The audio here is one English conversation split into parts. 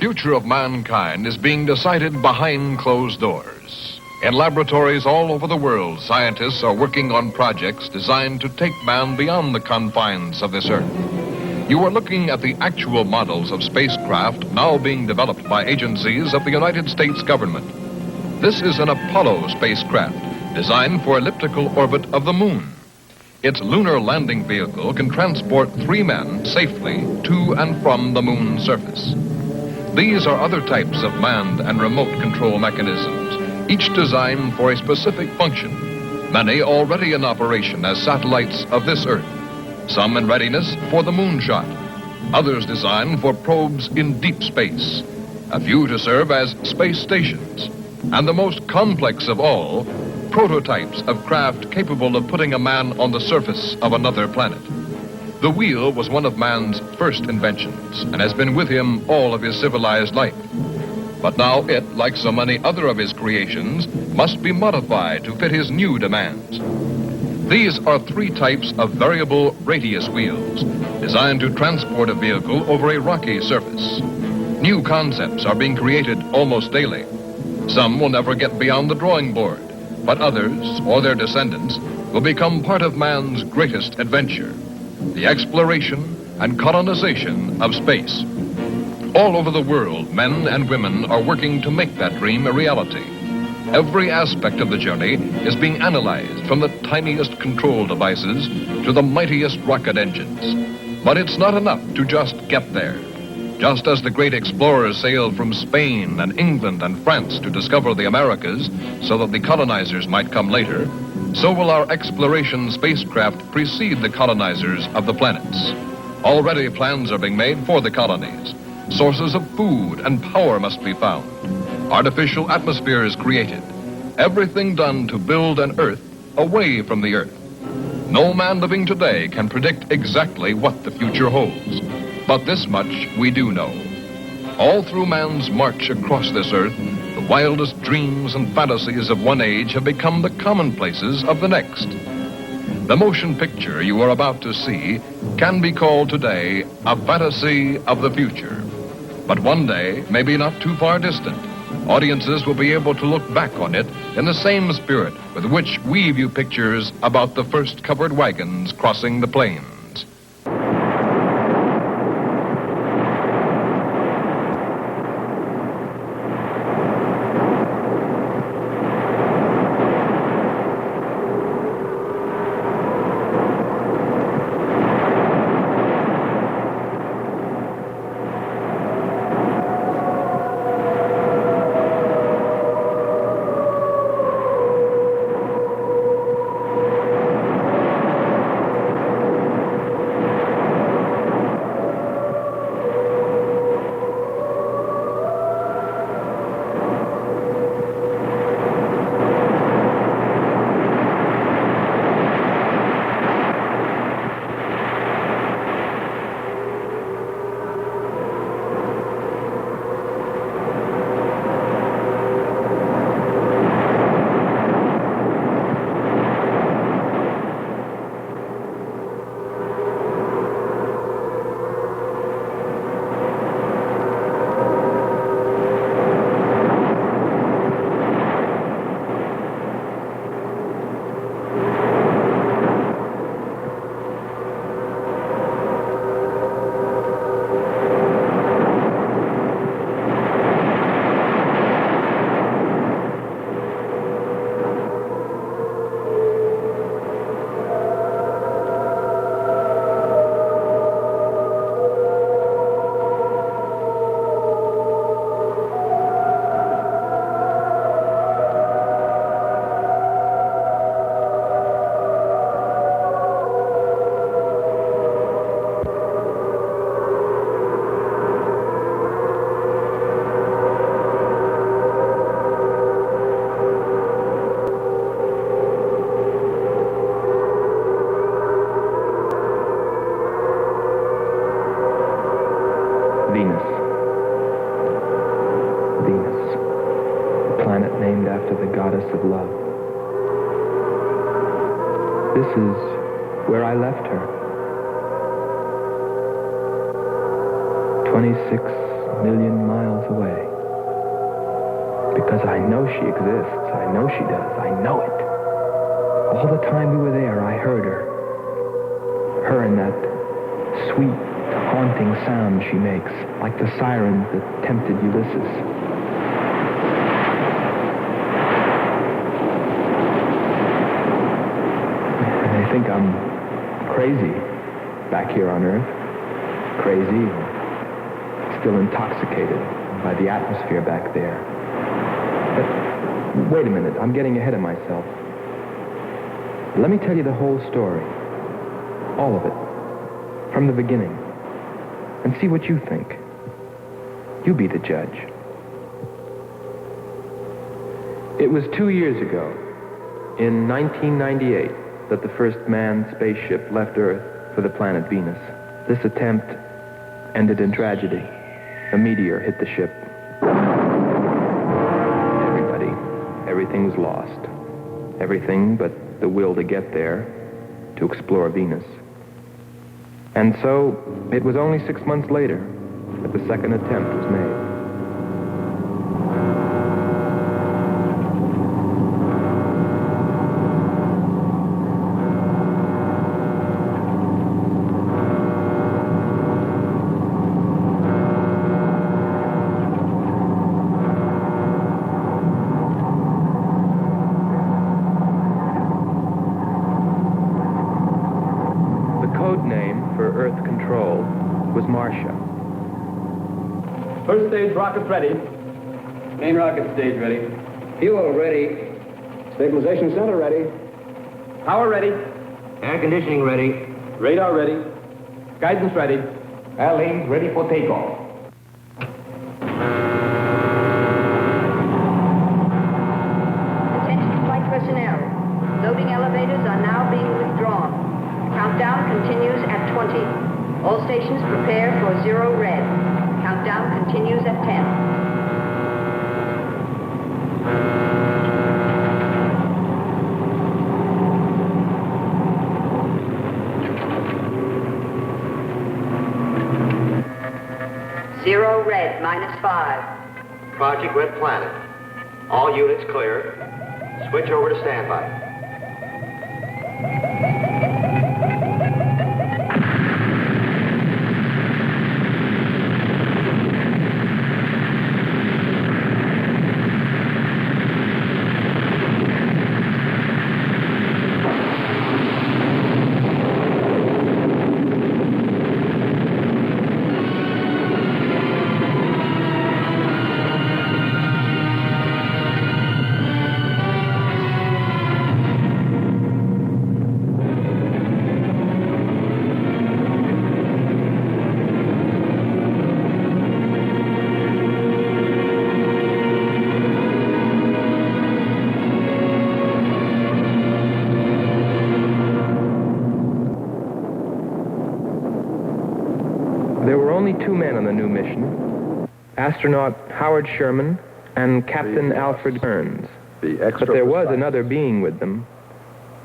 future of mankind is being decided behind closed doors. In laboratories all over the world, scientists are working on projects designed to take man beyond the confines of this Earth. You are looking at the actual models of spacecraft now being developed by agencies of the United States government. This is an Apollo spacecraft designed for elliptical orbit of the moon. Its lunar landing vehicle can transport 3 men safely to and from the moon's surface. These are other types of manned and remote control mechanisms, each designed for a specific function, many already in operation as satellites of this Earth, some in readiness for the moonshot, others designed for probes in deep space, a few to serve as space stations, and the most complex of all, prototypes of craft capable of putting a man on the surface of another planet. The wheel was one of man's first inventions and has been with him all of his civilized life. But now it, like so many other of his creations, must be modified to fit his new demands. These are 3 types of variable radius wheels designed to transport a vehicle over a rocky surface. New concepts are being created almost daily. Some will never get beyond the drawing board, but others, or their descendants, will become part of man's greatest adventure, the exploration and colonization of space. All over the world, men and women are working to make that dream a reality. Every aspect of the journey is being analyzed, from the tiniest control devices to the mightiest rocket engines. But it's not enough to just get there. Just as the great explorers sailed from Spain and England and France to discover the Americas so that the colonizers might come later, so will our exploration spacecraft precede the colonizers of the planets. Already plans are being made for the colonies. Sources of food and power must be found. Artificial atmospheres created. Everything done to build an Earth away from the Earth. No man living today can predict exactly what the future holds. But this much we do know. All through man's march across this Earth, the wildest dreams and fantasies of one age have become the commonplaces of the next. The motion picture you are about to see can be called today a fantasy of the future. But one day, maybe not too far distant, audiences will be able to look back on it in the same spirit with which we view pictures about the first covered wagons crossing the plains. of love. This is where I left her. 26 million miles away. Because I know she exists. I know she does. I know it. All the time we were there, I heard her. Her and that sweet, haunting sound she makes, like the sirens that tempted Ulysses. And I think I'm crazy back here on Earth. Crazy, still intoxicated by the atmosphere back there. But wait a minute, I'm getting ahead of myself. Let me tell you the whole story. All of it. From the beginning. And see what you think. You be the judge. It was 2 years ago, in 1998, that the first manned spaceship left Earth for the planet Venus. This attempt ended in tragedy. A meteor hit the ship. Everything was lost. Everything but the will to get there, to explore Venus. And so, it was only 6 months later that the second attempt was made. First stage rockets ready. Main rocket stage ready. Fuel ready. Stabilization center ready. Power ready. Air conditioning ready. Radar ready. Guidance ready. Airlanes ready for takeoff. Attention flight personnel. Loading elevators are now being withdrawn. Countdown continues at 20. All stations prepare for 0 red. Countdown continues at 10. Zero red, -5. Project Red Planet. All units clear. Switch over to standby. There were only 2 men on the new mission, astronaut Howard Sherman and Captain Alfred Kearns. But there was another being with them,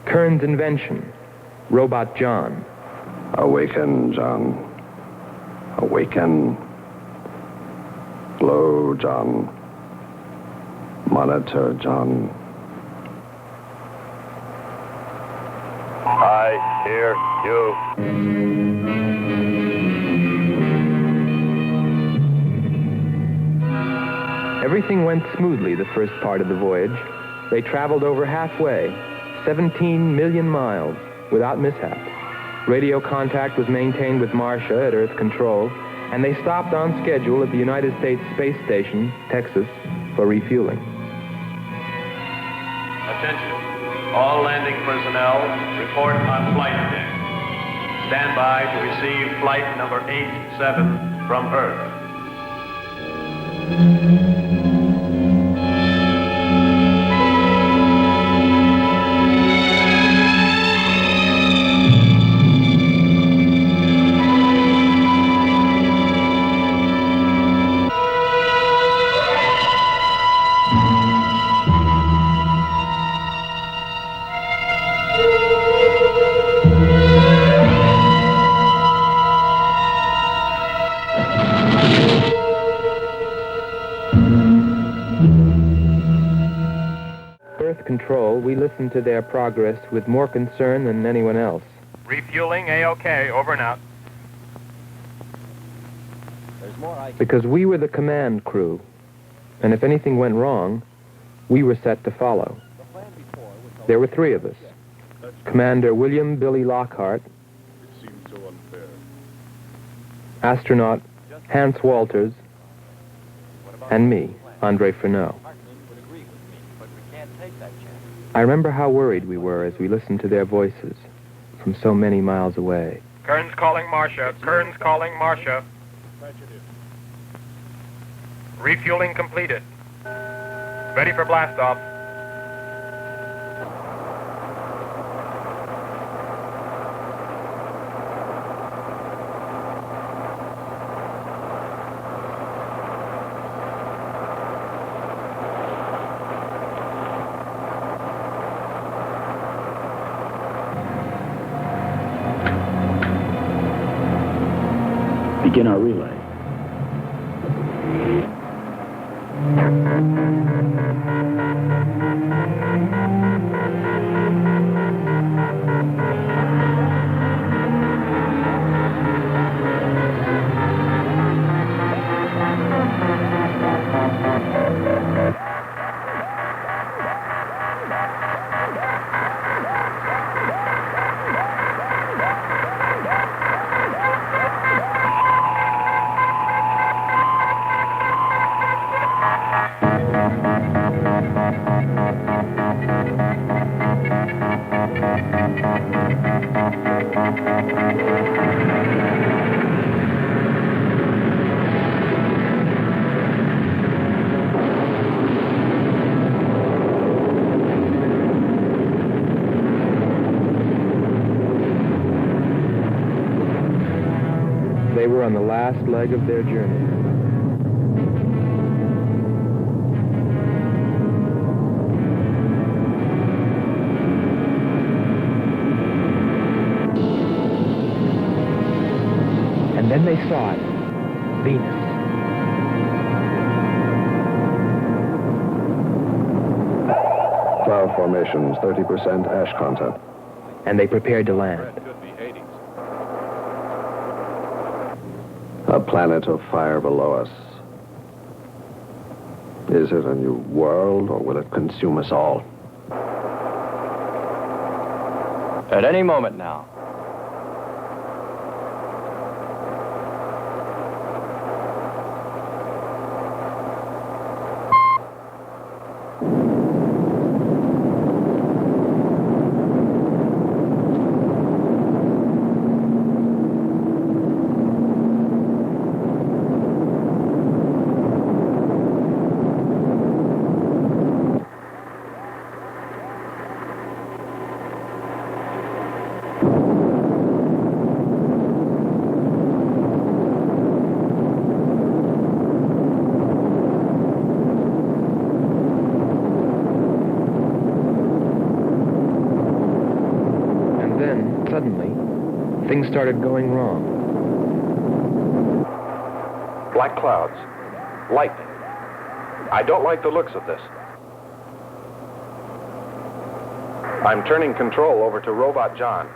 Kearns' invention, Robot John. Awaken, John. Awaken. Glow, John. Monitor, John. I hear you. Everything went smoothly the first part of the voyage. They traveled over halfway, 17 million miles, without mishap. Radio contact was maintained with Marcia at Earth Control, and they stopped on schedule at the United States Space Station, Texas, for refueling. Attention. All landing personnel, report on flight deck. Stand by to receive flight number 87 from Earth. we listened to their progress with more concern than anyone else. Refueling A-OK, over and out. Because we were the command crew, and if anything went wrong, we were set to follow. There were three of us. Commander William Billy Lockhart, astronaut Hans Walters, and me, Andre Furneaux. I remember how worried we were as we listened to their voices from so many miles away. Kern's calling Marcia. Kern's calling Marcia. Refueling completed. Ready for blastoff. Begin our relay. They were on the last leg of their journey. And then they saw it, Venus. Cloud formations, 30% ash content. And they prepared to land. A planet of fire below us. Is it a new world, or will it consume us all? At any moment now. Suddenly, things started going wrong. Black clouds. Lightning. I don't like the looks of this. I'm turning control over to Robot John.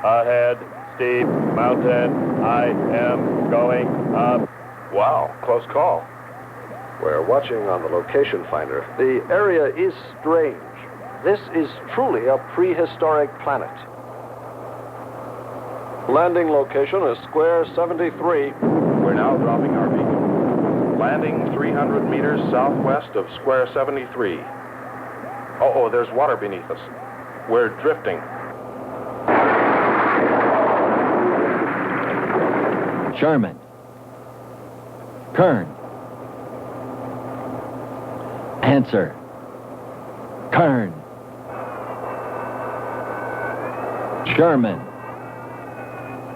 Ahead, steep mountain. I am going up. Wow, close call. We're watching on the location finder. The area is strange. This is truly a prehistoric planet. Landing location is square 73. We're now dropping our beacon. Landing 300 meters southwest of square 73. Oh, there's water beneath us. We're drifting. Sherman. Kern. Answer. Kern. Sherman.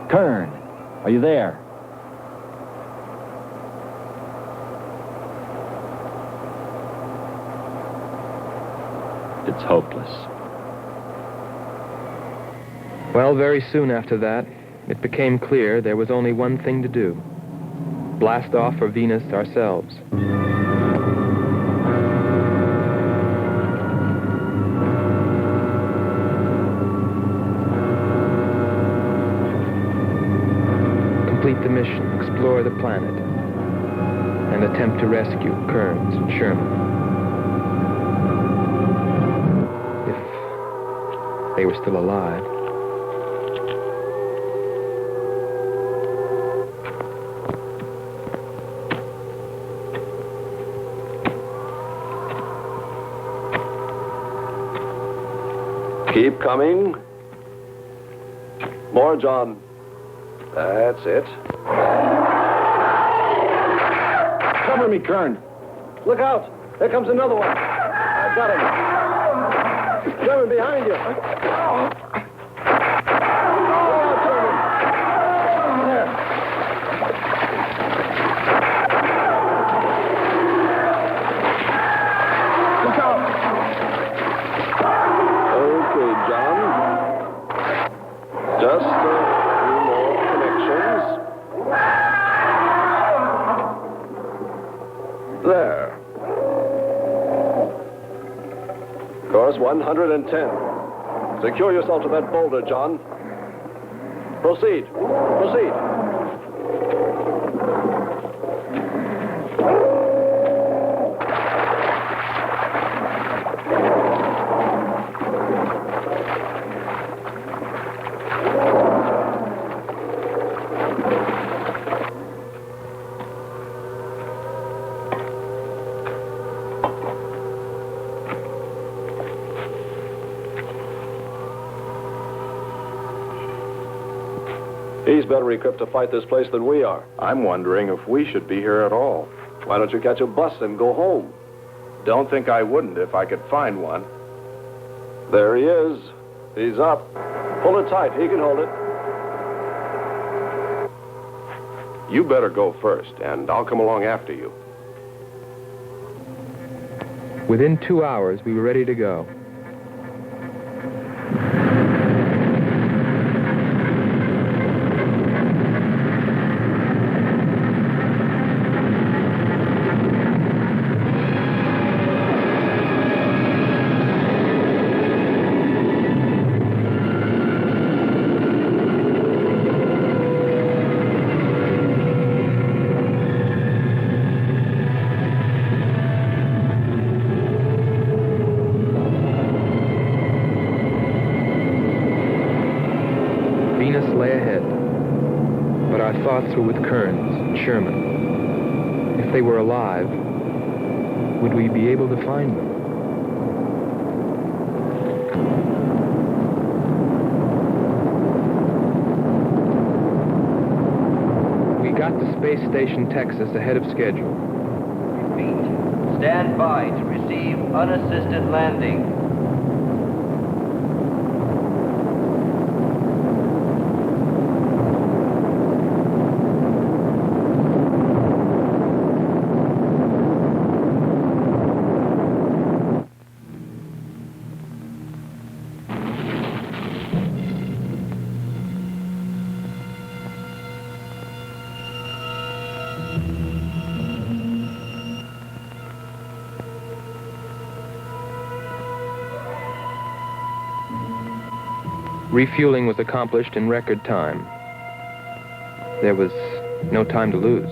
Kern, are you there? It's hopeless. Well, very soon after that, it became clear there was only one thing to do. Blast off for Venus ourselves. complete the mission, explore the planet, and attempt to rescue Kearns and Sherman. If they were still alive. Keep coming. More, John. That's it. Cover me, Kern. Look out! There comes another one. I've got him. Sherman, behind you. Oh, Sherman. There. Look out. Okay, John. Just a few more connections. There. Course 110. Secure yourself to that boulder, John. Proceed. Proceed. He's better equipped to fight this place than we are. I'm wondering if we should be here at all. Why don't you catch a bus and go home? Don't think I wouldn't if I could find one. There he is. He's up. Pull it tight. He can hold it. You better go first, and I'll come along after you. Within 2 hours, we were ready to go. Venus lay ahead, but our thoughts were with Kearns and Sherman. If they were alive, would we be able to find them? We got to Space Station, Texas, ahead of schedule. Repeat. Stand by to receive unassisted landing. Refueling was accomplished in record time. There was no time to lose.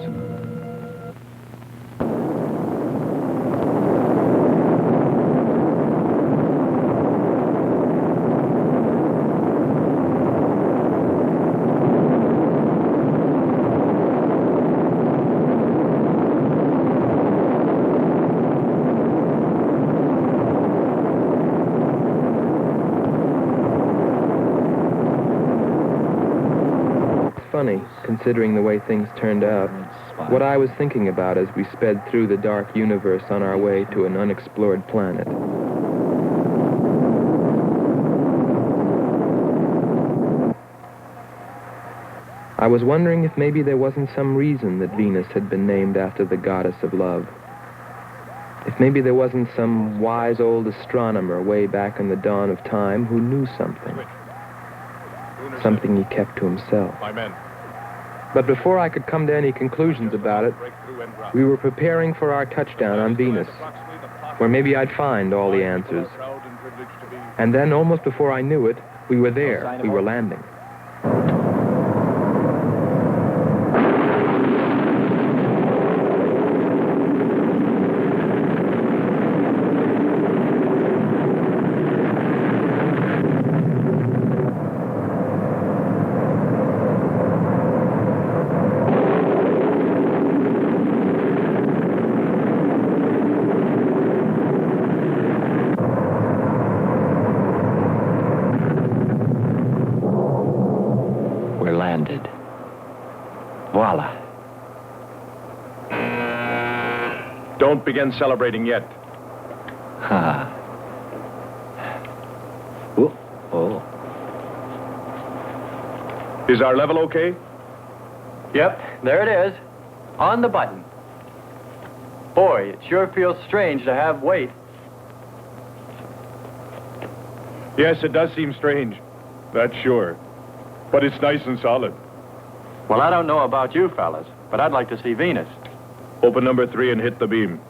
Funny, considering the way things turned out, what I was thinking about as we sped through the dark universe on our way to an unexplored planet. I was wondering if maybe there wasn't some reason that Venus had been named after the goddess of love. If maybe there wasn't some wise old astronomer way back in the dawn of time who knew something. Something he kept to himself. But before I could come to any conclusions about it, we were preparing for our touchdown on Venus, where maybe I'd find all the answers. And then, almost before I knew it, we were there. We were landing. Splendid. Voila. Don't begin celebrating yet. Ha. Oh. Is our level okay? Yep, there it is. On the button. Boy, it sure feels strange to have weight. Yes, it does seem strange. That's sure. But it's nice and solid. Well, I don't know about you fellas, but I'd like to see Venus. Open number 3 and hit the beam.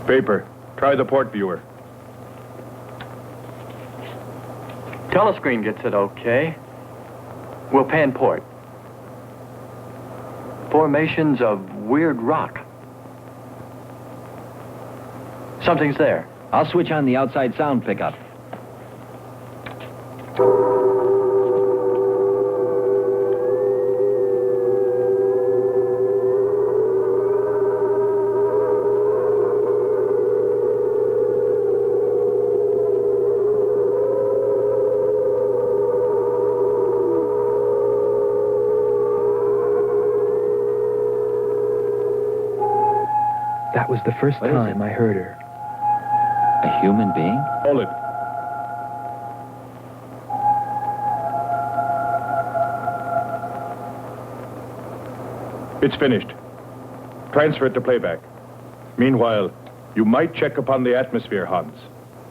Paper. Try the port viewer. Telescreen gets it okay. We'll pan port. Formations of weird rock. Something's there. I'll switch on the outside sound pickup. That was the first What is time it? I heard her. A human being? Hold it. It's finished. Transfer it to playback. Meanwhile, you might check upon the atmosphere, Hans.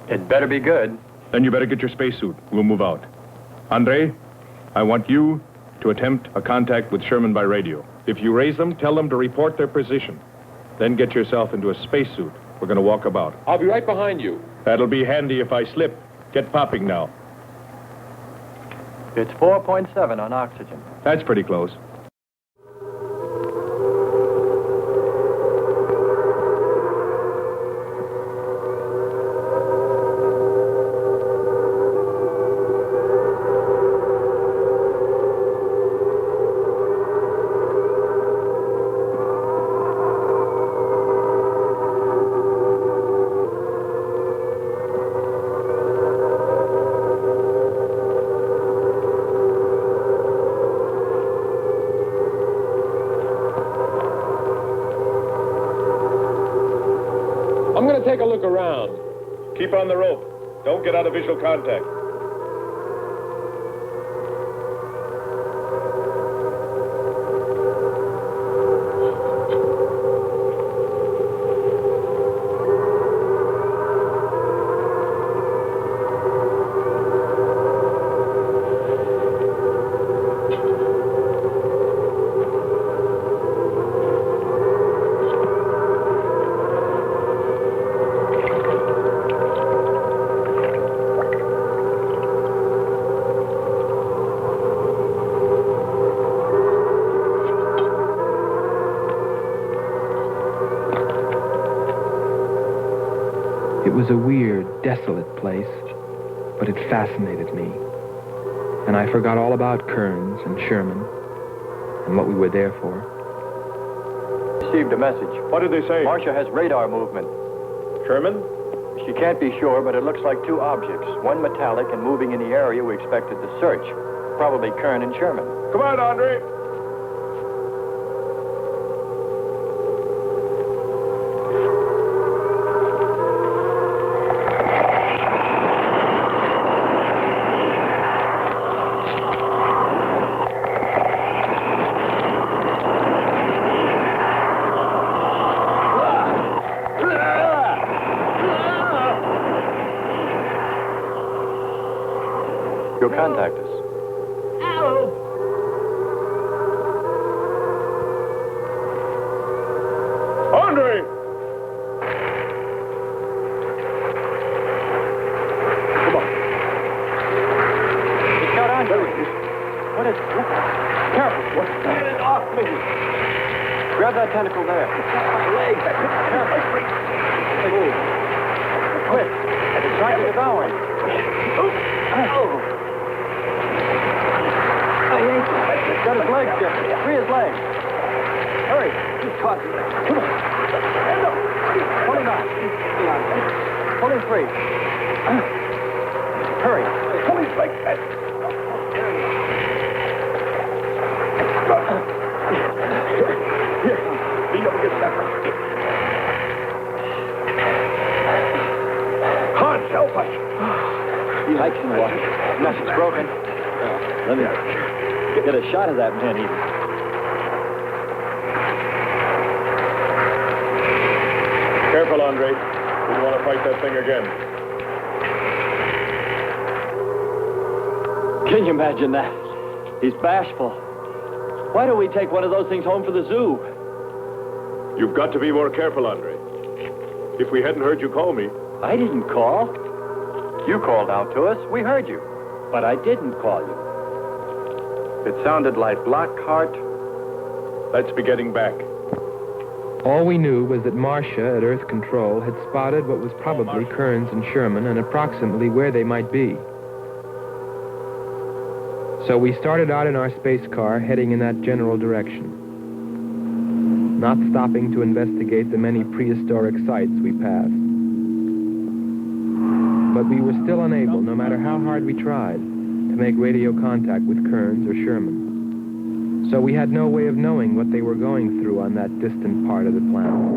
It better be good. Then you better get your spacesuit. We'll move out. Andre, I want you to attempt a contact with Sherman by radio. If you raise them, tell them to report their position. Then get yourself into a spacesuit. We're going to walk about. I'll be right behind you. That'll be handy if I slip. Get popping now. It's 4.7 on oxygen. That's pretty close. I'm going to take a look around. Keep on the rope. Don't get out of visual contact. It was a weird, desolate place, but it fascinated me. And I forgot all about Kearns and Sherman and what we were there for. Received a message. What did they say? Marcia has radar movement. Sherman? She can't be sure, but it looks like two objects. One metallic and moving in the area we expected to search. Probably Kern and Sherman. Come on, Andre. You'll contact us. Andre! Come on. It's got on. What is it? Careful. What? Get it off me. Grab that tentacle there. It's got my leg. Careful. Move. Quick. It's trying to devour him. Oh. He's got his legs different. Free his legs. Hurry. He's caught. Come on. Stand up. Pull him out. 23. Hurry. Police like that. Here, lean up against that one. Hans, help us. Pike's in the water. Nothing's broken. Let me get a shot of that man even. Careful, Andre. We don't want to fight that thing again. Can you imagine that? He's bashful. Why don't we take one of those things home for the zoo? You've got to be more careful, Andre. If we hadn't heard you call me. I didn't call. You called out to us. We heard you. But I didn't call you. It sounded like Lockhart. Let's be getting back. All we knew was that Marcia at Earth Control had spotted what was probably Kearns and Sherman and approximately where they might be. So we started out in our space car heading in that general direction, not stopping to investigate the many prehistoric sites we passed. But we were still unable, no matter how hard we tried, to make radio contact with Kearns or Sherman. So we had no way of knowing what they were going through on that distant part of the planet.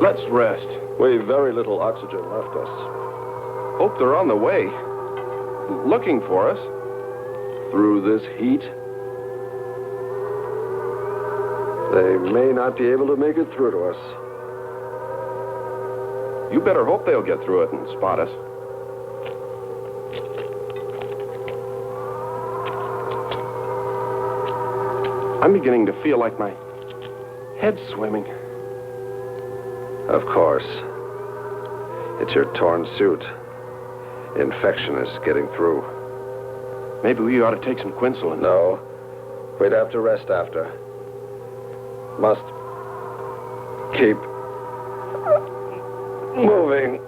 Let's rest. We've very little oxygen left us. Hope they're on the way. Looking for us. Through this heat. They may not be able to make it through to us. You better hope they'll get through it and spot us. I'm beginning to feel like my head's swimming. Of course. It's your torn suit. Infection is getting through. Maybe we ought to take some quinsulin. No. We'd have to rest after. Must keep moving.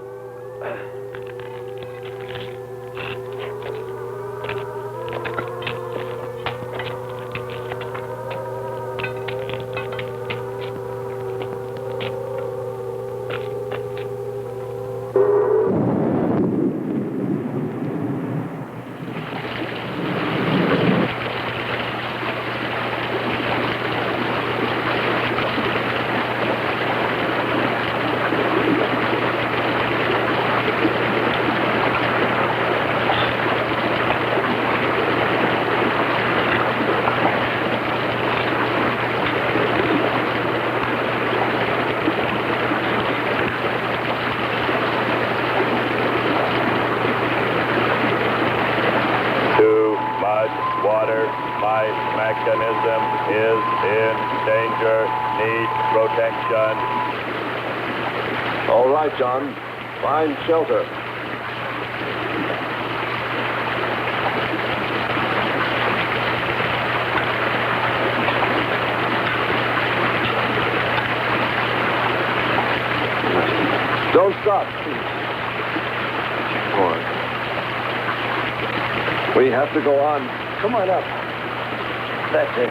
Mechanism is in danger. Need protection. All right, John. Find shelter. Don't stop, please. We have to go on. Come on up. That's it.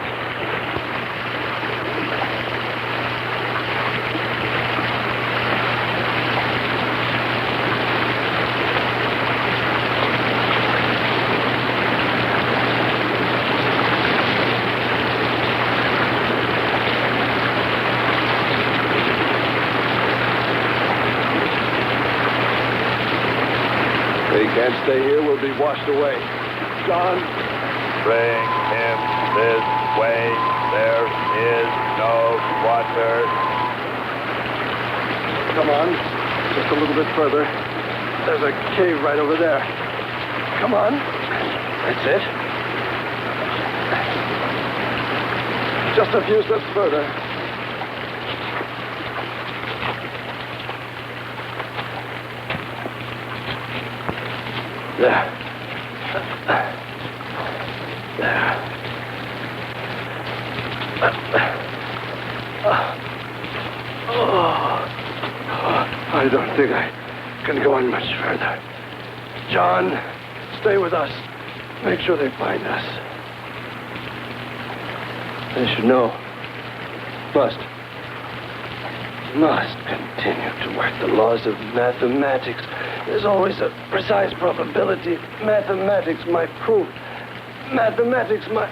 They can't stay here. We'll be washed away. John. Bring him this way. There is no water. Come on. Just a little bit further. There's a cave right over there. Come on. That's it. Just a few steps further. There. I don't think I can go on much further. John, Stay with us. Make sure they find us. They should know. Must continue to work the laws of mathematics. There's always a precise probability. Mathematics, my proof. Mathematics, my...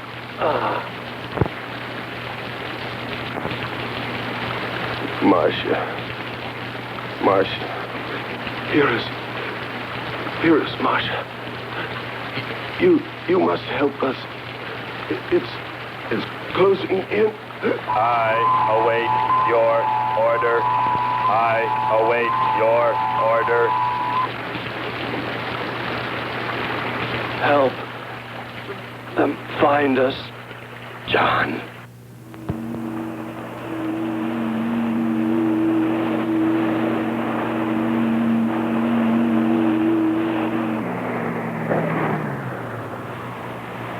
Marcia. Hear us, Marcia. You must help us. It's closing in. I await your order. I await your order. Help them find us, John.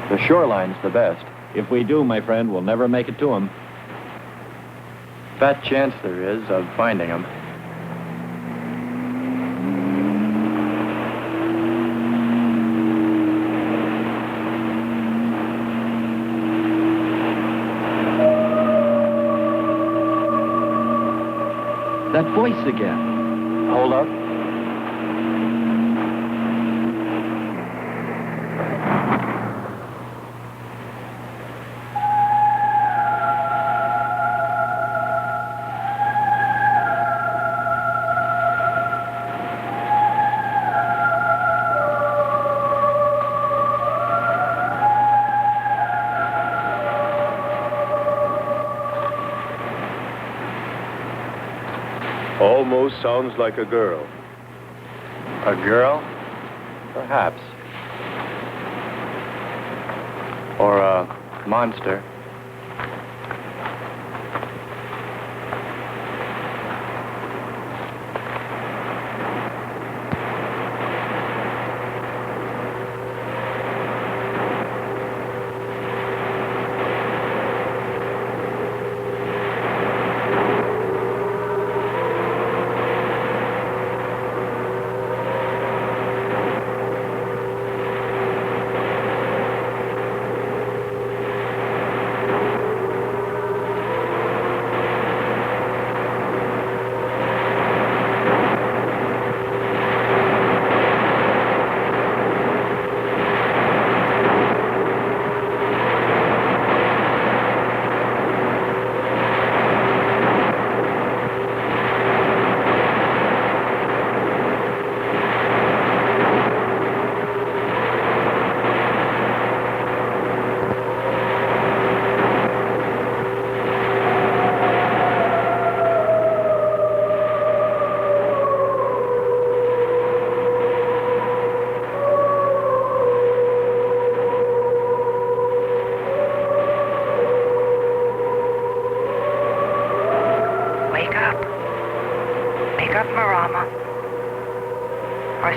The shoreline's the best. If we do, my friend, we'll never make it to them. Fat chance there is of finding them. That voice again. Hold up. Almost sounds like a girl. A girl? Perhaps. Or a monster.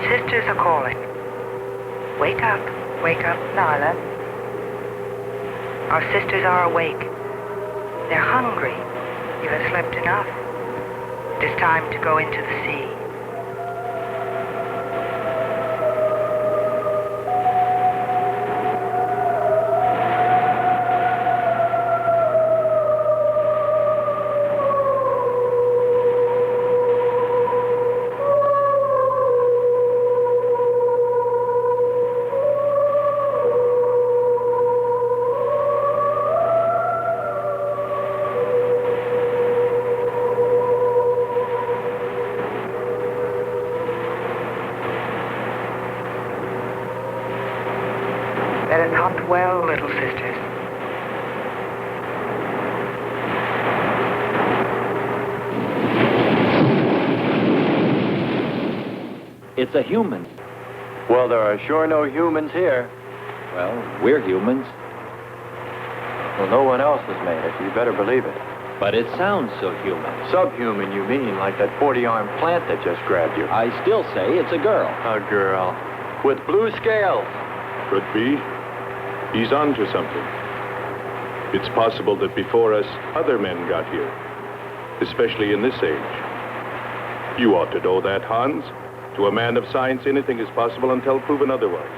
Sisters are calling. Wake up, Nyla. Our sisters are awake. They're hungry. You have slept enough. It is time to go into the sea. Let us hunt well, little sisters. It's a human. Well, there are sure no humans here. Well, we're humans. Well, no one else has made it. You better believe it. But it sounds so human. Subhuman, you mean, like that 40-armed plant that just grabbed you. I still say it's a girl. A girl. With blue scales. Could be. He's on to something. It's possible that before us, other men got here, especially in this age. You ought to know that, Hans. To a man of science, anything is possible until proven otherwise.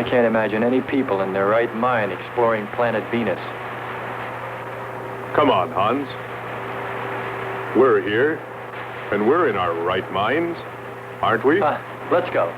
I can't imagine any people in their right mind exploring planet Venus. Come on, Hans. We're here, and we're in our right minds, aren't we? Let's go.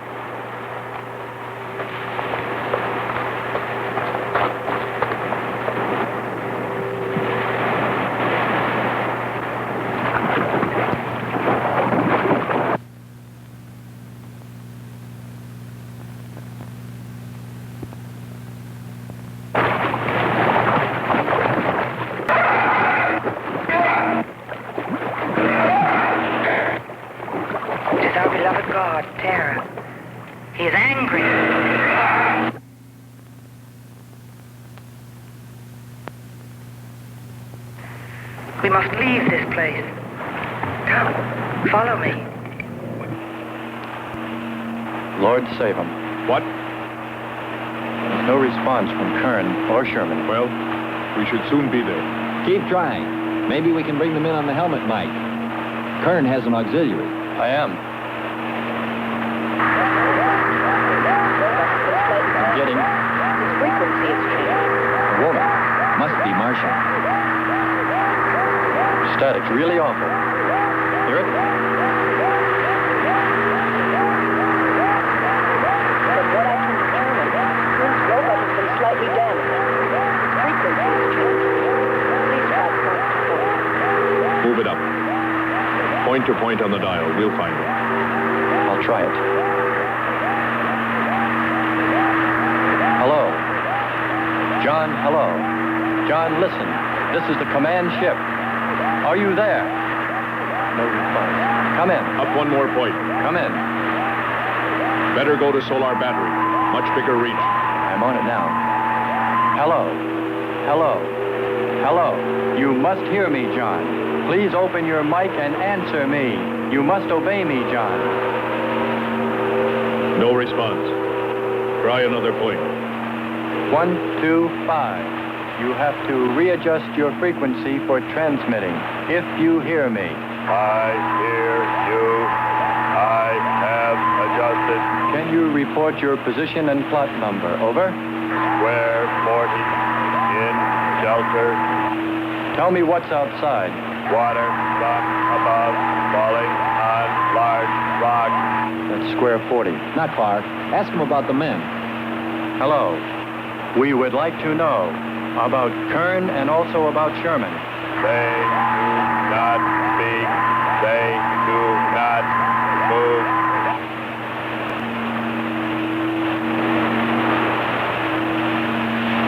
We must leave this place. Come, follow me. Lord save him. What? There's no response from Kern or Sherman. Well, we should soon be there. Keep trying. Maybe we can bring them in on the helmet mic. Kern has an auxiliary. I am. I'm getting... His frequency is changing. A woman. Must be Martian. Static's really awful. Hear it? From what I can determine, Kern's robot has been slightly damaged. His frequency is changing. Please try point to point. Move it up. Point to point on the dial. We'll find it. I'll try it. Hello. John, hello. John, listen. This is the command ship. Are you there? No response. Come in. Up one more point. Come in. Better go to solar battery. Much bigger reach. I'm on it now. Hello. Hello. Hello. You must hear me, John. Please open your mic and answer me. You must obey me, John. No response. Try another point. 1, 2, 5. You have to readjust your frequency for transmitting. If you hear me. I hear you. I have adjusted. Can you report your position and plot number? Over. Square 40 in shelter. Tell me what's outside. Water from above falling on large rock. That's square 40. Not far. Ask him about the men. Hello. We would like to know about Kern and also about Sherman. They do not speak. They do not move.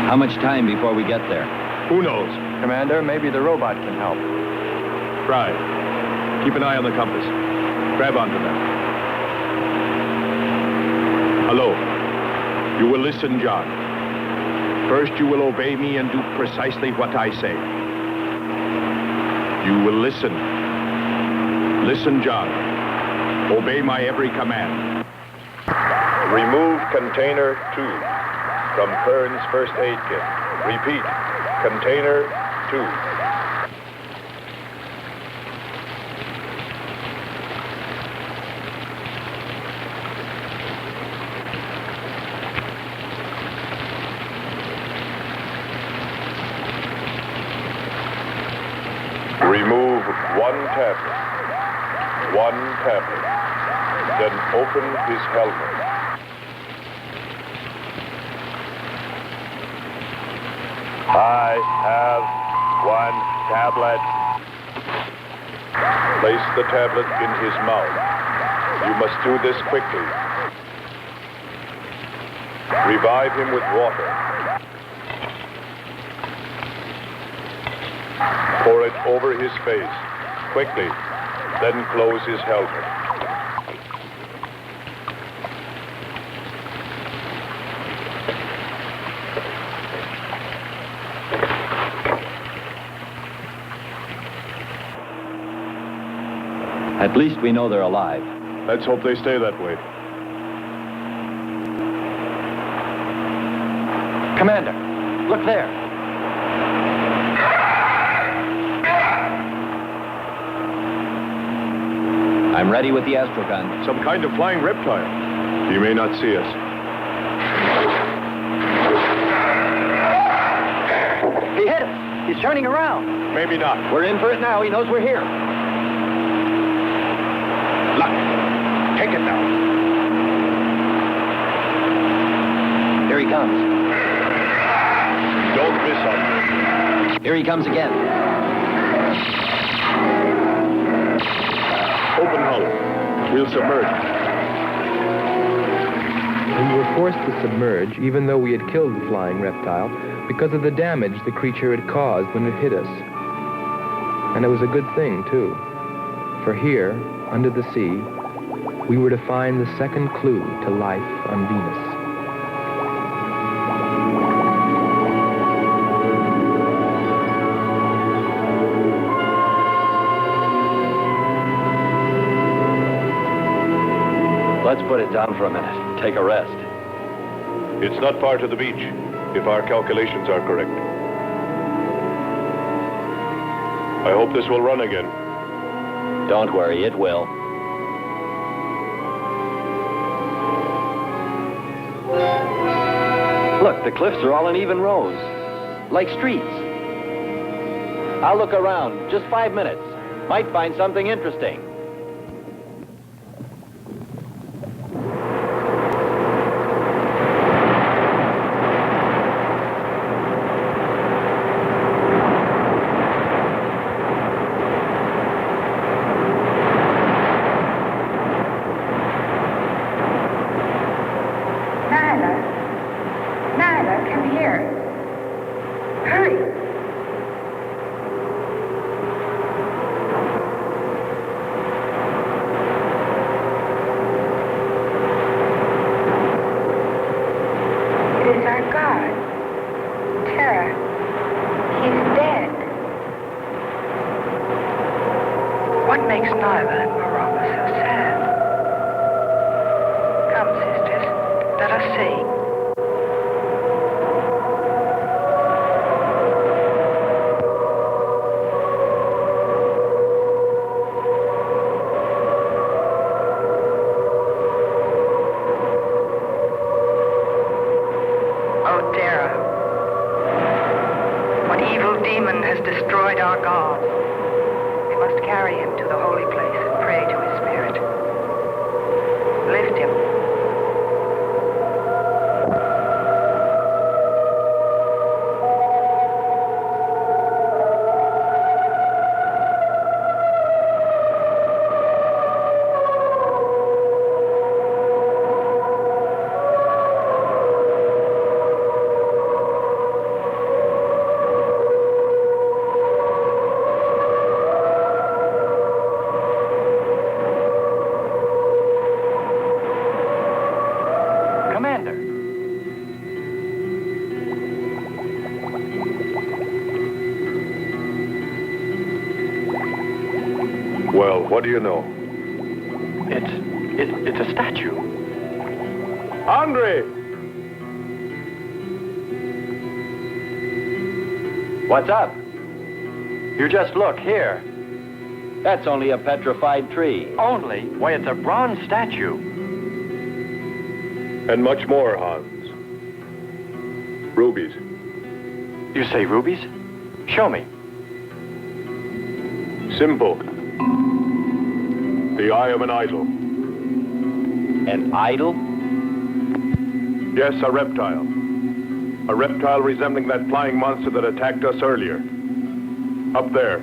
How much time before we get there? Who knows? Commander, maybe the robot can help. Try. Keep an eye on the compass. Grab onto them. Hello. You will listen, John. First, you will obey me and do precisely what I say. You will listen. Listen, John. Obey my every command. Remove container 2 from Kern's first aid kit. Repeat, container 2. Remove one tablet. One tablet. Then open his helmet. I have one tablet. Place the tablet in his mouth. You must do this quickly. Revive him with water. Pour it over his face, quickly, then close his helmet. At least we know they're alive. Let's hope they stay that way. Commander, look there. I'm ready with the astrogun. Some kind of flying reptile. He may not see us. He's turning around. Maybe not. We're in for it now. He knows we're here. Look, take it now. Here he comes. Don't miss on. Here he comes again. Open hull. We'll submerge. We were forced to submerge, even though we had killed the flying reptile, because of the damage the creature had caused when it hit us. And it was a good thing, too. For here, under the sea, we were to find the second clue to life on Venus. Let's put it down for a minute. Take a rest. It's not far to the beach, if our calculations are correct. I hope this will run again. Don't worry, it will. Look, the cliffs are all in even rows, like streets. I'll look around. Just 5 minutes. Might find something interesting. Well, what do you know? It's a statue. Andre! What's up? You just look here. That's only a petrified tree. Only? Why, it's a bronze statue. And much more, Hans. Rubies. You say rubies? Show me. Simple. The eye of an idol. An idol? Yes, a reptile. A reptile resembling that flying monster that attacked us earlier. Up there.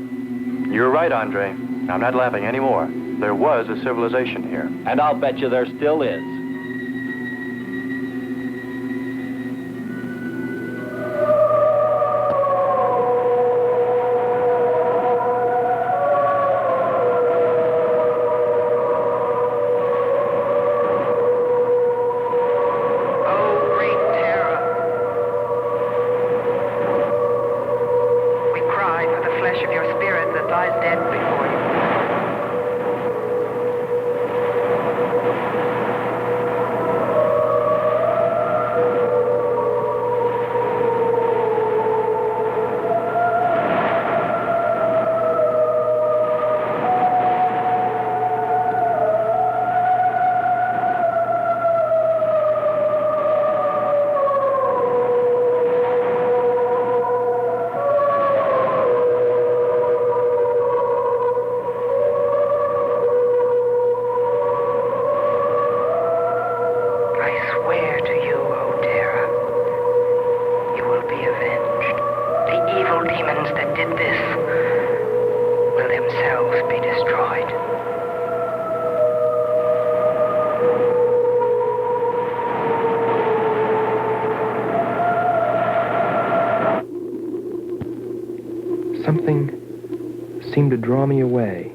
You're right, Andre. I'm not laughing anymore. There was a civilization here. And I'll bet you there still is. demons that did this will themselves be destroyed. Something seemed to draw me away,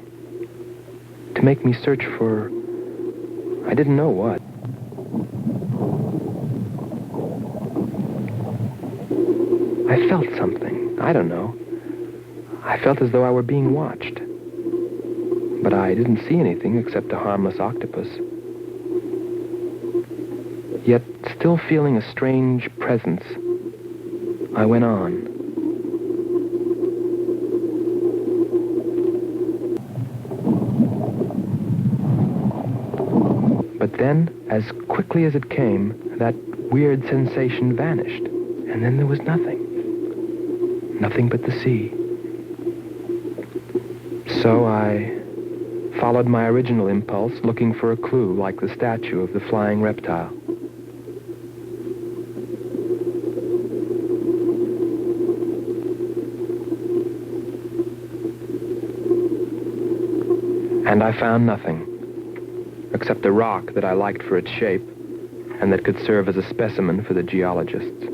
to make me search for, I didn't know what. I felt something. I don't know. I felt as though I were being watched. But I didn't see anything except a harmless octopus. Yet, still feeling a strange presence, I went on. But then, as quickly as it came, that weird sensation vanished. And then there was nothing. Nothing but the sea. So I followed my original impulse, looking for a clue like the statue of the flying reptile. And I found nothing, except a rock that I liked for its shape and that could serve as a specimen for the geologists.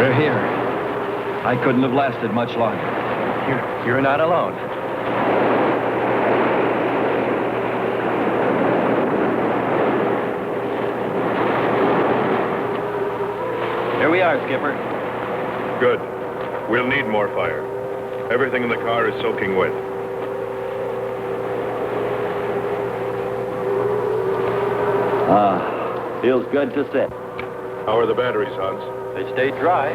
We're here. I couldn't have lasted much longer. You're not alone. Here we are, Skipper. Good. We'll need more fire. Everything in the car is soaking wet. Feels good to sit. How are the batteries, Hans? They stayed dry.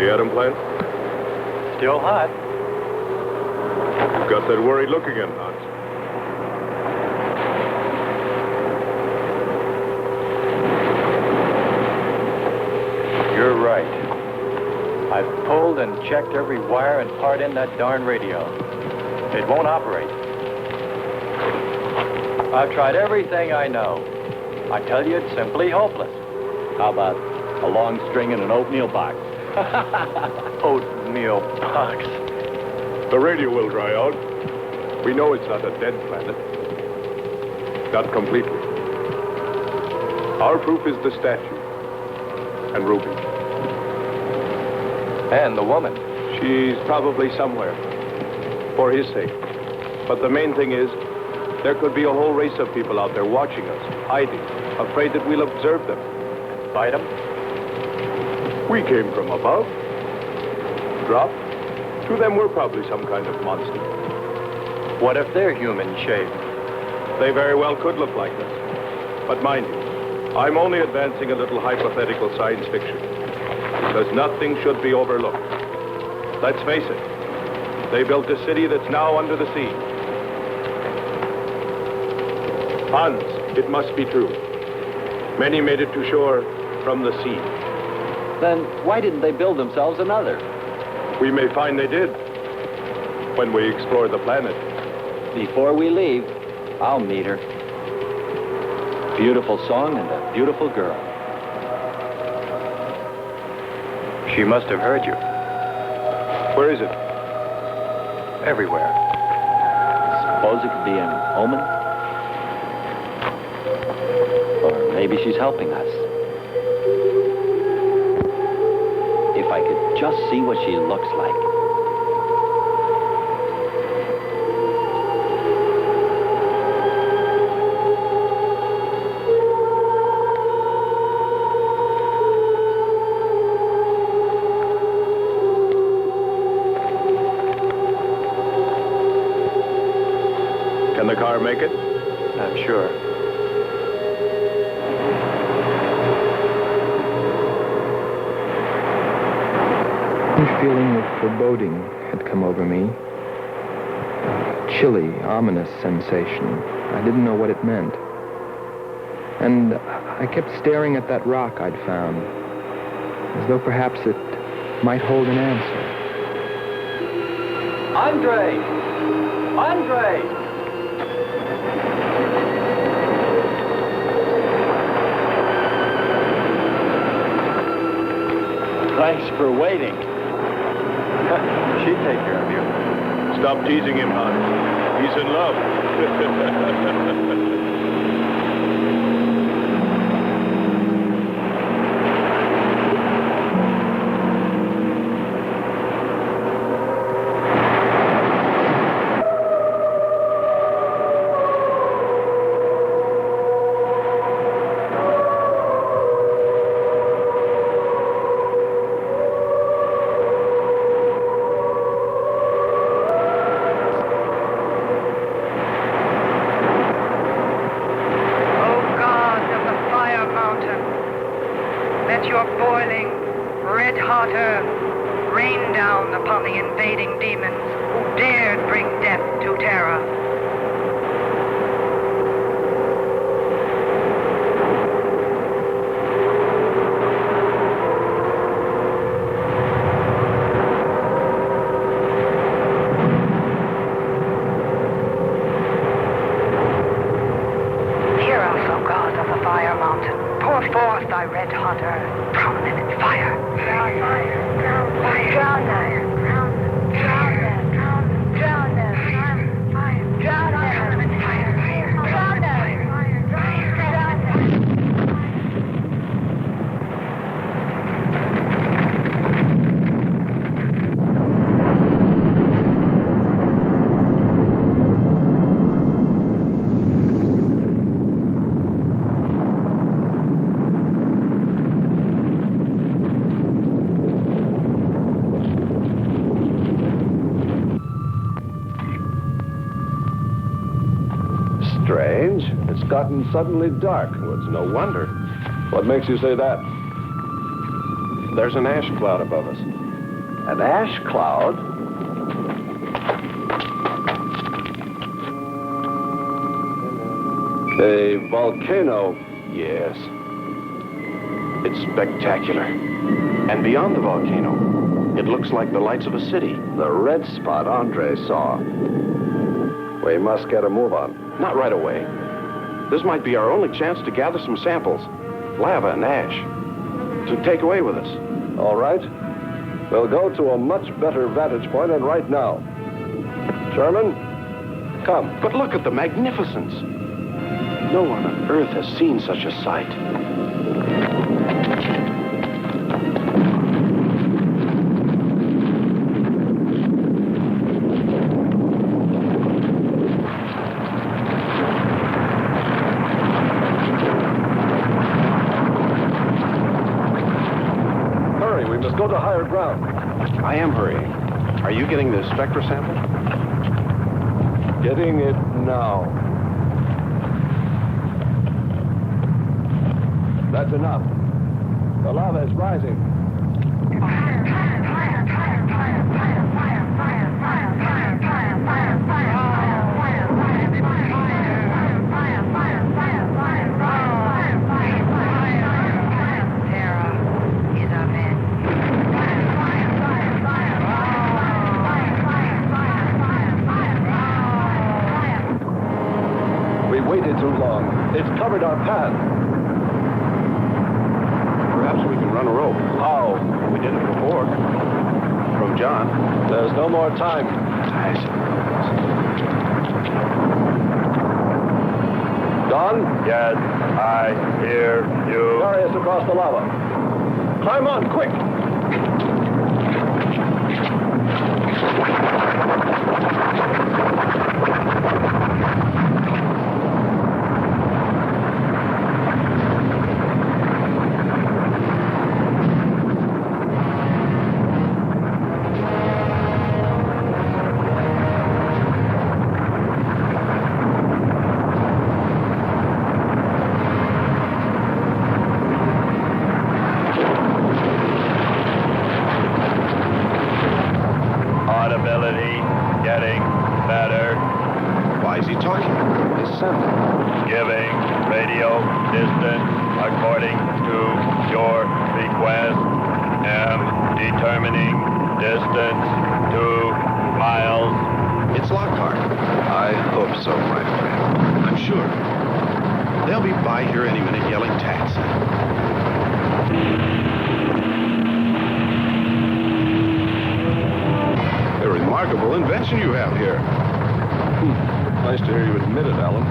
The atom plant? Still hot. You've got that worried look again, Hans. You're right. I've pulled and checked every wire and part in that darn radio. It won't operate. I've tried everything I know. I tell you, it's simply hopeless. How about a long string and an oatmeal box? Oatmeal box. The radio will dry out. We know it's not a dead planet. Not completely. Our proof is the statue. And Ruby. And the woman. She's probably somewhere. For his sake. But the main thing is, there could be a whole race of people out there watching us, hiding, afraid that we'll observe them. Fight them? We came from above. Dropped. To them, we're probably some kind of monster. What if they're human shaped? They very well could look like this. But mind you, I'm only advancing a little hypothetical science fiction. Because nothing should be overlooked. Let's face it, they built a city that's now under the sea. Hans, it must be true. Many made it to shore from the sea. Then why didn't they build themselves another? We may find they did when we explore the planet. Before we leave, I'll meet her. Beautiful song and a beautiful girl. She must have heard you. Where is it? Everywhere. Suppose it could be an omen? Or maybe she's helping us. If I could just see what she looks like. Can the car make it? I'm sure. A feeling of foreboding had come over me. A chilly, ominous sensation. I didn't know what it meant. And I kept staring at that rock I'd found, as though perhaps it might hold an answer. Andre! Andre! Thanks for waiting. She'd take care of you. Stop teasing him, Hans. He's in love. Let your boiling, red-hot earth rain down upon the invading demons who dared bring death to Terra. Hear us, O God of the Fire Mountain. Pour forth thy red-hot earth, prominent in fire. Drown fire, drown fire, drown them, drown them, drown them, drown them, drown fire, drown them, fire, fire, drown them, fire, drown them. Strange. It's gotten suddenly dark. Well, it's no wonder. What makes you say that? There's an ash cloud above us. An ash cloud? A volcano. Yes. It's spectacular. And beyond the volcano, it looks like the lights of a city. The red spot Andre saw. We must get a move on. Not right away. This might be our only chance to gather some samples. Lava and ash. To take away with us. All right. We'll go to a much better vantage point, and right now. Sherman, come. But look at the magnificence. No one on Earth has seen such a sight. Hurry, we must go to higher ground. I am hurrying. Are you getting the spectra sample? Getting it now. That's enough. The lava is rising. We waited too long. It's covered our path. Perhaps we can run a rope. How? We did it before. From John. There's no more time. Don? Yes, I hear you. Carry us across the lava. Climb on, quick! Audibility getting better. Why is he talking? Descend. Giving radio distance according to your request. Am determining distance 2 miles. It's Lockhart. I hope so, my friend. I'm sure. They'll be by here any minute yelling taxi. A remarkable invention you have here. Nice to hear you admit it, Alan.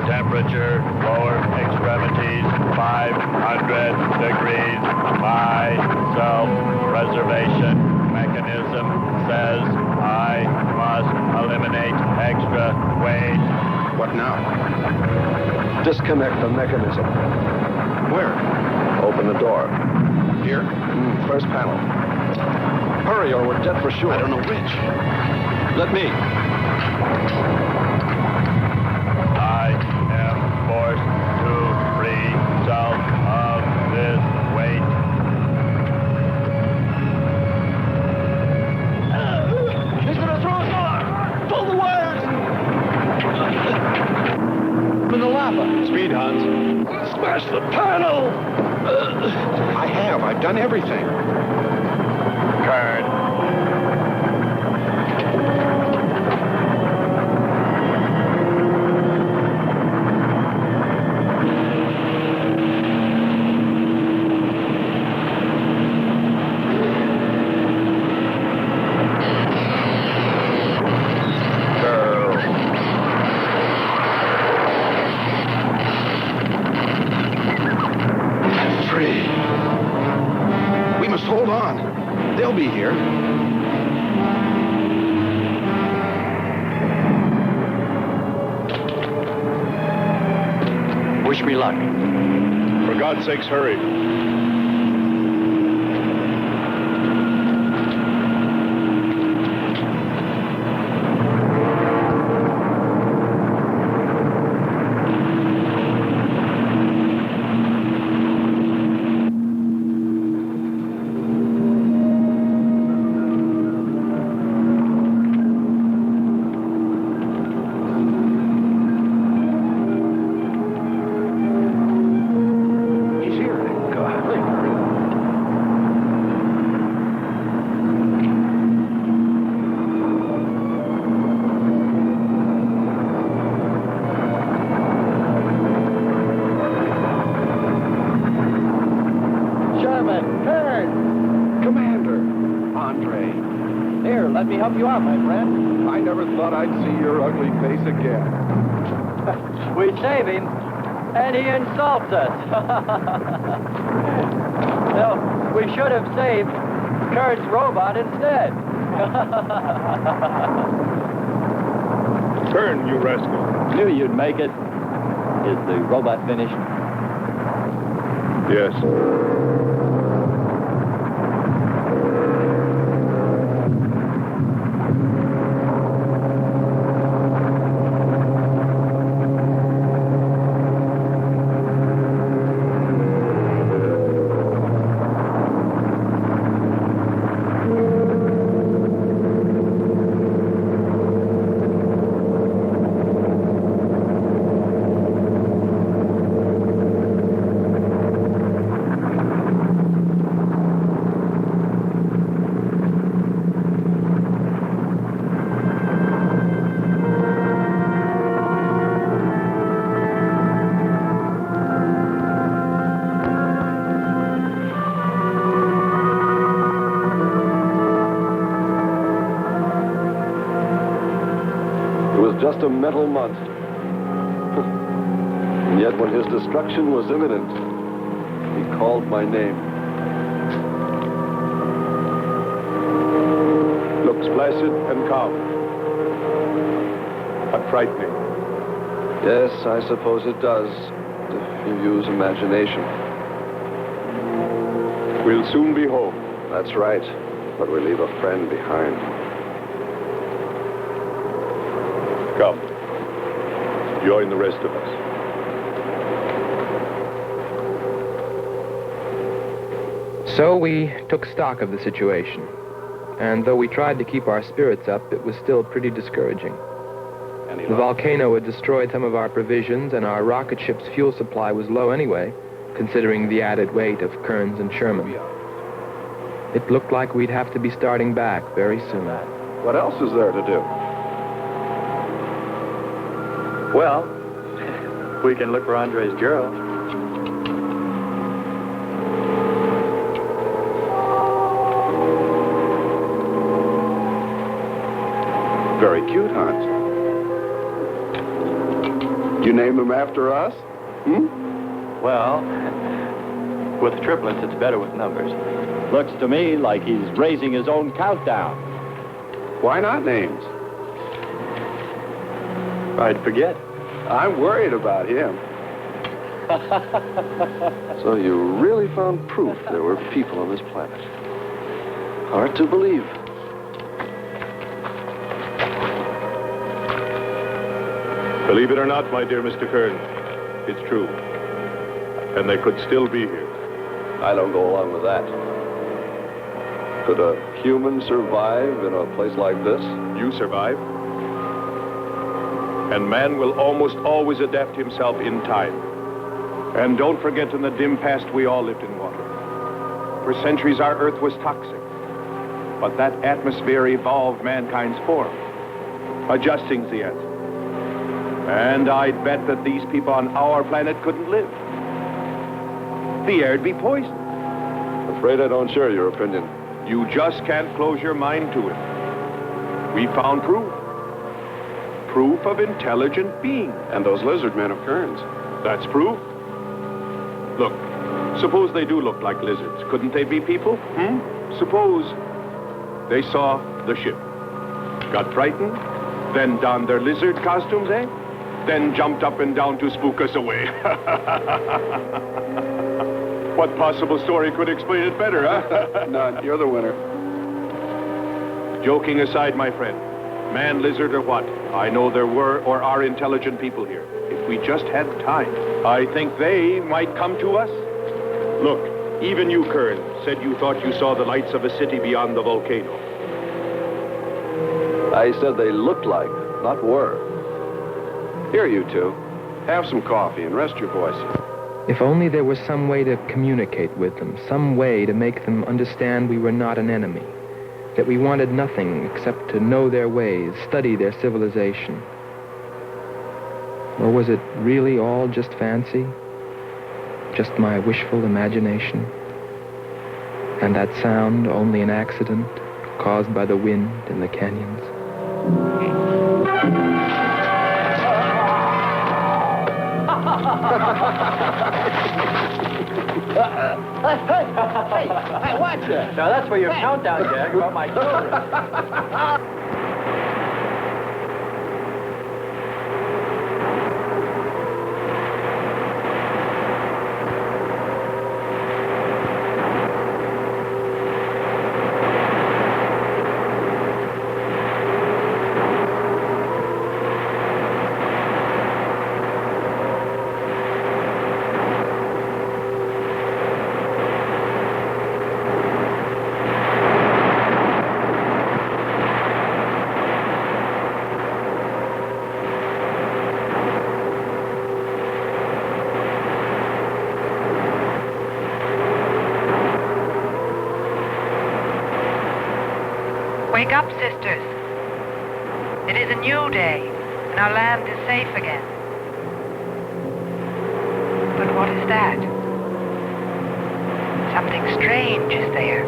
Temperature, lower extremities, 500 degrees. My self-preservation mechanism says I must eliminate extra weight. What now? Disconnect the mechanism. Where? Open the door. Here? First panel. Hurry or we're dead for sure. I don't know which. Let me. I am forced to free self of this weight. He's gonna throw us off! Pull the wires! For the lava. Speed, Hans. Smash the panel! I have. I've done everything. Kern. Free. We must hold on. They'll be here. Wish me luck. For God's sakes, hurry. Let me help you out, my friend. I never thought I'd see your ugly face again. We save him, and he insults us. No, we should have saved Kurt's robot instead. Turn, you rascal. Knew you'd make it. Is the robot finished? Yes. just a metal monster. And yet when his destruction was imminent, he called my name. Looks placid and calm. But frightening. Yes, I suppose it does, if you use imagination. We'll soon be home. That's right, but we leave a friend behind. Come. Join the rest of us. So we took stock of the situation. And though we tried to keep our spirits up, it was still pretty discouraging. The volcano had destroyed some of our provisions, and our rocket ship's fuel supply was low anyway, considering the added weight of Kearns and Sherman. It looked like we'd have to be starting back very soon. What else is there to do? Well, we can look for Andre's girl. Very cute, Hans. You name him after us? Well, with triplets, it's better with numbers. Looks to me like he's raising his own countdown. Why not names? I'd forget. I'm worried about him. So you really found proof there were people on this planet. Hard to believe. Believe it or not, my dear Mr. Kern, it's true. And they could still be here. I don't go along with that. Could a human survive in a place like this? You survive. And man will almost always adapt himself in time. And don't forget, in the dim past, we all lived in water. For centuries, our Earth was toxic. But that atmosphere evolved mankind's form. Adjusting's the answer. And I'd bet that these people on our planet couldn't live. The air'd be poisoned. Afraid I don't share your opinion. You just can't close your mind to it. We found proof. Proof of intelligent beings. And those lizard men of Kearns. That's proof. Look, suppose they do look like lizards. Couldn't they be people? Suppose they saw the ship, got frightened, then donned their lizard costumes, then jumped up and down to spook us away. What possible story could explain it better, huh? None. You're the winner. Joking aside, my friend, man, lizard, or what, I know there were or are intelligent people here. If we just had time, I think they might come to us. Look, even you, Kern, said you thought you saw the lights of a city beyond the volcano. I said they looked like, not were. Here, you two. Have some coffee and rest your voices. If only there was some way to communicate with them, some way to make them understand we were not an enemy, that we wanted nothing except to know their ways, study their civilization. Or was it really all just fancy? Just my wishful imagination? And that sound only an accident caused by the wind in the canyons? Hey, watch it. Now that's for your countdown, Jack, about my children. Wake up, sisters. It is a new day, and our land is safe again. But what is that? Something strange is there.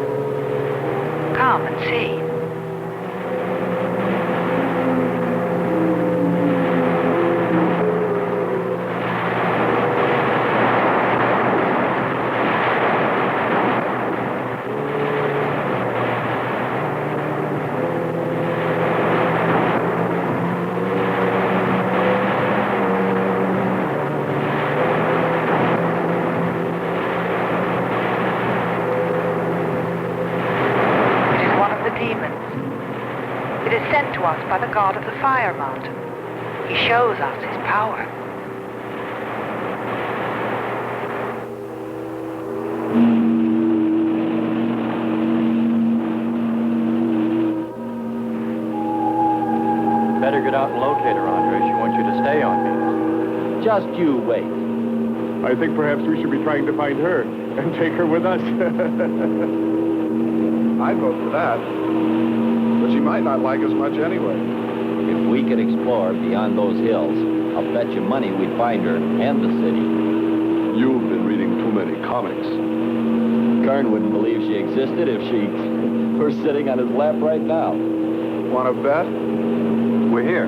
Come and see. It is sent to us by the god of the fire mountain. He shows us his power. Better get out and locate her, Andre. She wants you to stay on me. Just you wait. I think perhaps we should be trying to find her and take her with us. I'd vote for that. But she might not like us much anyway. If we could explore beyond those hills, I'll bet you money we'd find her and the city. You've been reading too many comics. Kern wouldn't believe she existed if she were sitting on his lap right now. Want to bet? We're here.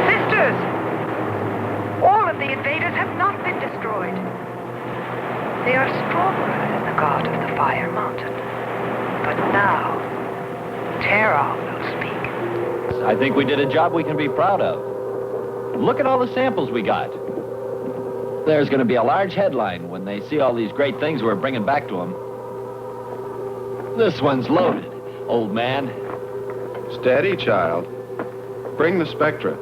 Sisters! All of the invaders have not been destroyed. They are stronger than the god of the fire mountain. But now, Terra will speak. I think we did a job we can be proud of. Look at all the samples we got. There's going to be a large headline when they see all these great things we're bringing back to them. This one's loaded, old man. Steady, child. Bring the Spectra.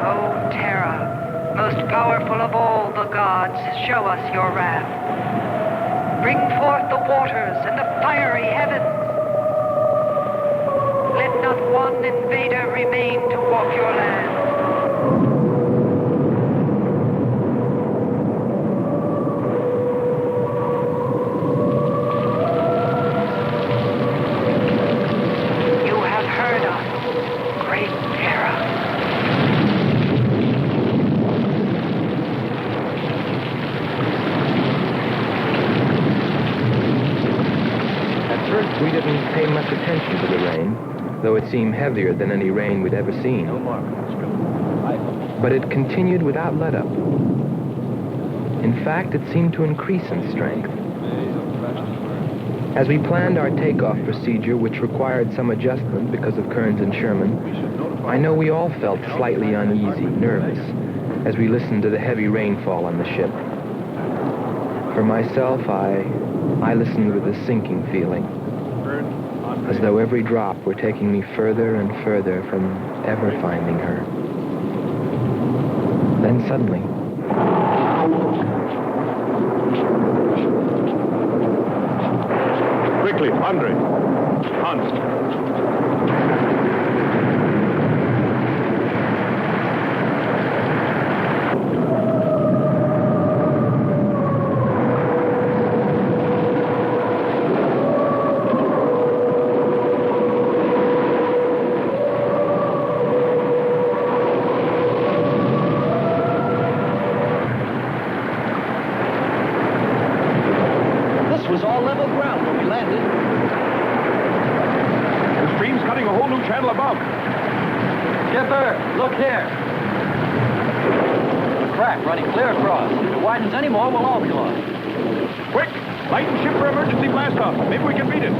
O Terra, most powerful of all the gods, show us your wrath. Bring forth the waters and the fiery heavens. Let not one invader remain to walk your land. You have heard us, great Terra. At first, we didn't pay much attention to the rain, though it seemed heavier than any rain we'd ever seen. But it continued without let-up. In fact, it seemed to increase in strength. As we planned our takeoff procedure, which required some adjustment because of Kearns and Sherman, I know we all felt slightly uneasy, nervous, as we listened to the heavy rainfall on the ship. For myself, I listened with a sinking feeling, as though every drop were taking me further and further from ever finding her. Then suddenly, Quickly, Andre. Hans. This was all level ground when we landed. The stream's cutting a whole new channel above. Skipper, look here. A crack running clear across. If it widens any more, we'll all be lost. Quick! Lighten ship for emergency blast-off. Maybe we can beat it.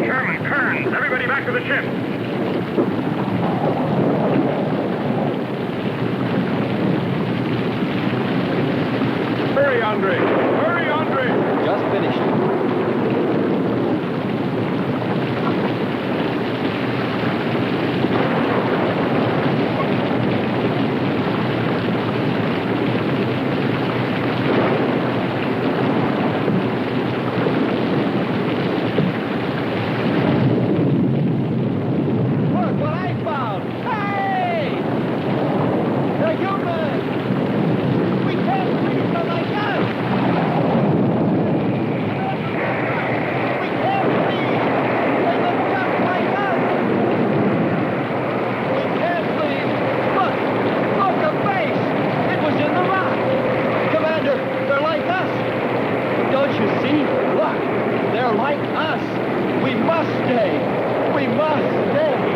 Sherman, Kearns, everybody back to the ship. Hurry, Andre! Hurry, Andre! Just finished. like us. We must stay. We must stay.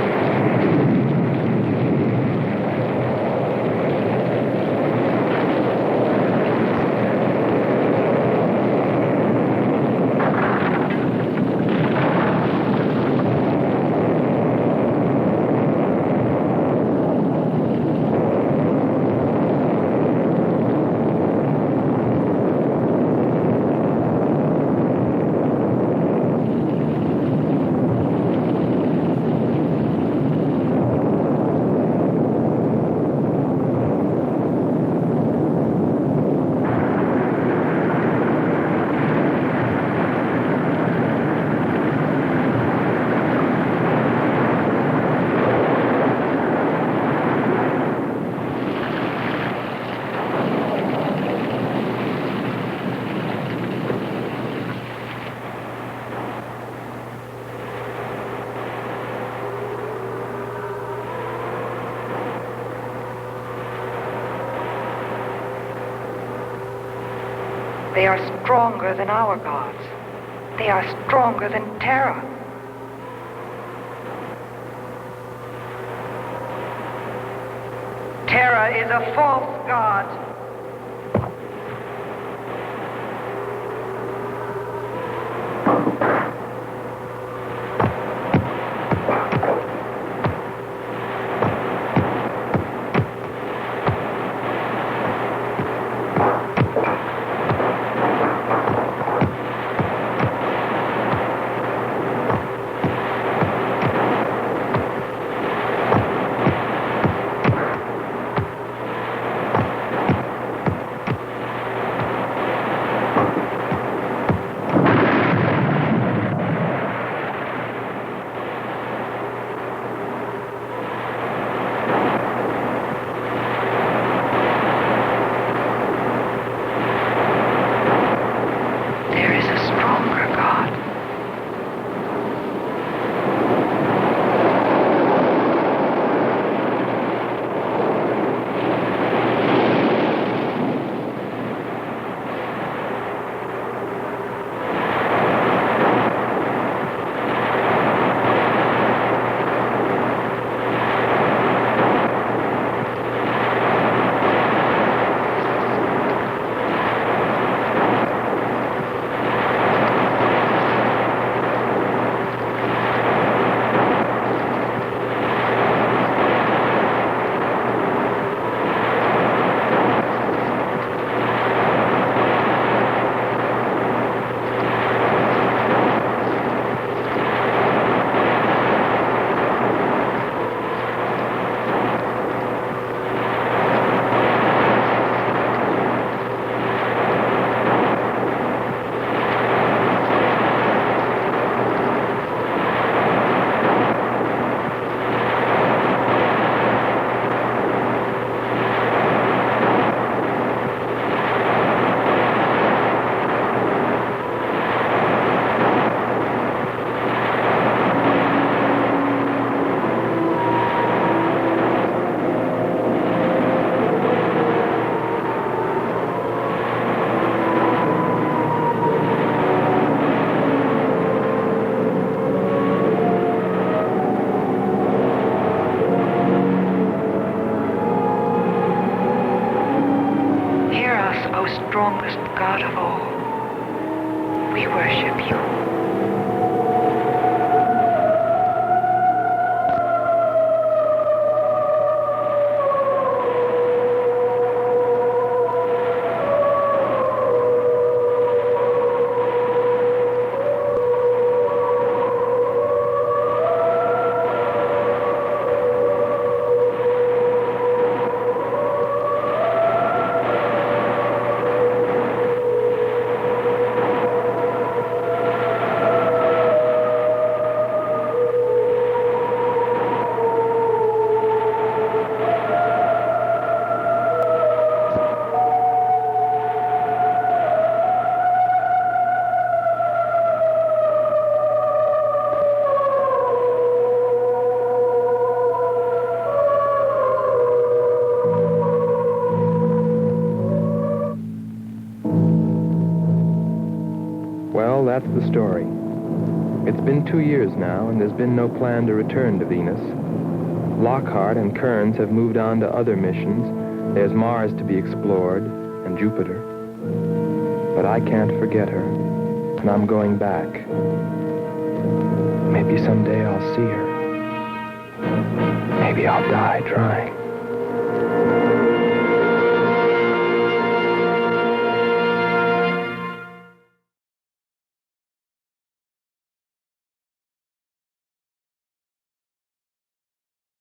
They are stronger than our gods. They are stronger than Terra. Terra is a false god. Strongest God of all, we worship you. Well, that's the story. It's been 2 years now, and there's been no plan to return to Venus. Lockhart and Kearns have moved on to other missions. There's Mars to be explored, and Jupiter. But I can't forget her, and I'm going back. Maybe someday I'll see her. Maybe I'll die trying.